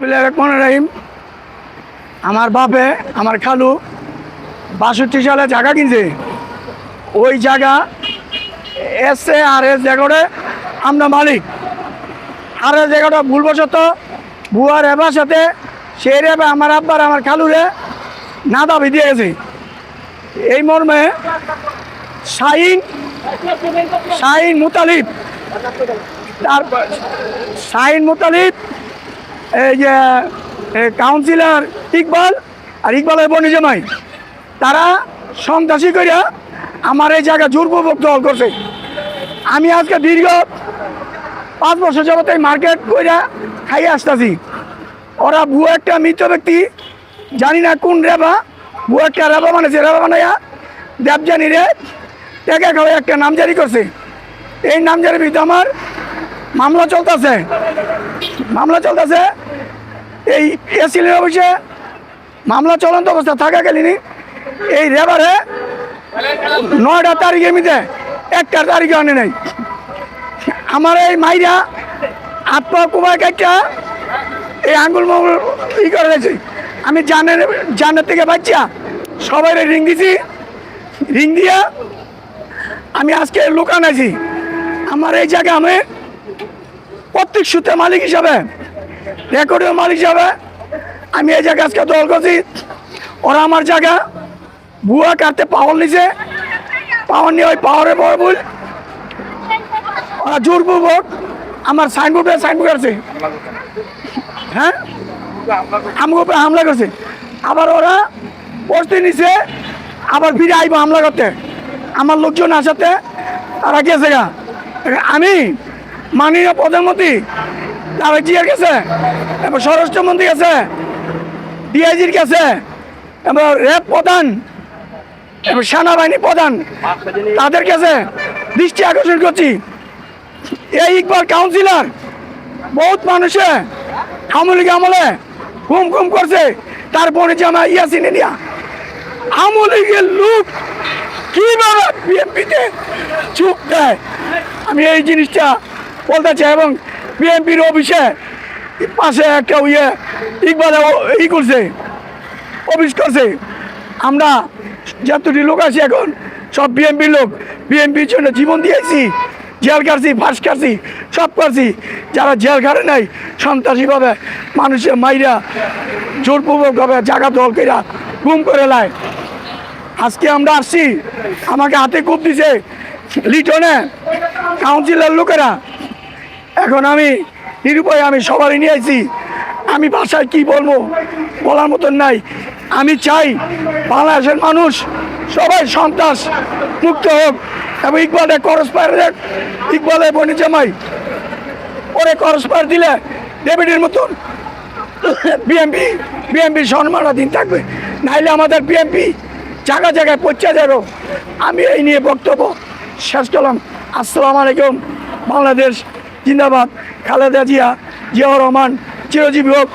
বিসমিল্লাহির রহমানির রহিম। আমার বাপে আমার খালু 62 সালে জায়গা কিনছে। ওই জায়গা এসে আর এস জায়গাটা আমরা মালিক। আর এস জায়গাটা ভুলবশত বুয়ার এবার সাথে সেই রেবে আমার আব্বার আমার খালুরে না দাবি দিয়ে গেছে। এই মর্মে শাহিন মুতালিব, তারপর শাহিন মুতালিব, এই যে কাউন্সিলর ইকবাল আর ইকবালের বনি জামাই, তারা সন্ত্রাসী করিয়া আমার এই জায়গা জোরপূর্বক দখল করছে। আমি আজকে দীর্ঘ 5 বছর যাবত এই মার্কেট কইরা খাইয়ে আসতেছি। ওরা ভুয়া একটা মৃত ব্যক্তি, জানি না কোন রেবা, ভুয়া একটা রেবা বানাইছে, রেবা বানাইয়া দেবজানি রে টেকা খাওয়া একটা নামজারি করছে। এই নামজারির বিরুদ্ধে আমার মামলা চলতেছে। এই এসিলের অফিসে মামলা চলন্ত অবস্থা থাকাকালীন এই রেবারে 9টা তারিখের মধ্যে 1টা তারিখে আনে নাই। আমার এই মাইরা আত্মা কুমার কাটা এই আঙ্গুল মাঙ্গুল ই করে দিয়েছে। আমি জানের থেকে বাচ্চা সবাই রিং দিছি। রিং দিয়া আমি আজকে লোকান আছি। আমার এই জায়গা আমি প্রত্যেক সূত্রে মালিক হিসাবে, রেকর্ডের মালিক হিসাবে আমি এই জায়গা আজকে দল করছি। ওরা আমার জায়গা ভুয়া কাটতে পাওয়ার নিছে, পাওয়ার নিয়ে ওই পাওয়ারের বড় ভুল ওরা জোরপূর্বক আমার সাইনবোর্ড আছে, হ্যাঁ আমার উপরে হামলা করছে। আবার ওরা প্রস্তুতি নিছে আবার ফিরে আইব হামলা করতে। আমার লোকজন আসাতে তারা গেছে গা। আমি মাননীয় প্রধানমন্ত্রী তারা জিয়ার কাছে, এবার স্বরাষ্ট্রমন্ত্রী কাছে, ডিআইজির কাছে, এবার র্যাব প্রধান, এবার সেনাবাহিনী প্রধান, তাদের কাছে দৃষ্টি আকর্ষণ করছি। এই ইকবাল কাউন্সিলর বহুত মানুষে আওয়ামী আমলে ঘুম করছে। তার বোনে জামা ইয়াসিন ইন্ডিয়া আওয়ামী লীগের লোক কিভাবে বিএনপিতে চুপ দেয়, আমি এই জিনিসটা বলতে চাই। এবং বিএনপির অফিসে পাশে একটা ইকবালে অফিস করছে। আমরা যতটি লোক আছি এখন সব বিএনপির লোক, বিএনপির জন্য জীবন দিয়েছি, জেল কাটছি, ফাঁস কাটছি, সব করছি। যারা জেল খাটে নাই সন্ত্রাসীভাবে মানুষের মাইরা জোরপূর্বকভাবে জায়গা দল কইরা গুম করে লায়। আজকে আমরা আসছি, আমাকে হাতে কূপ দিছে লিটনে কাউন্সিলর লোকেরা। এখন আমি নিরুপায়, আমি সবারই নিয়ে আসছি। আমি ভাষায় কি বলবো বলার মতন নাই। আমি চাই বাংলাদেশের মানুষ সবাই সন্ত্রাস মুক্ত হোক এবং ইকবালের করসপায়ার, ইকবালের বনি জামাই ওরে করসপায়ার দিলে ডেভিডের মতন বিএনপি সম্মানাধীন থাকবে, নাইলে আমাদের বিএনপি জায়গায় পৌঁছে যাবে। আমি এই নিয়ে বক্তব্য শেষ করলাম। আসসালামু আলাইকুম। বাংলাদেশ জিন্দাবাদ। খালেদা জিয়াউর রহমান চিরজীবী হোক।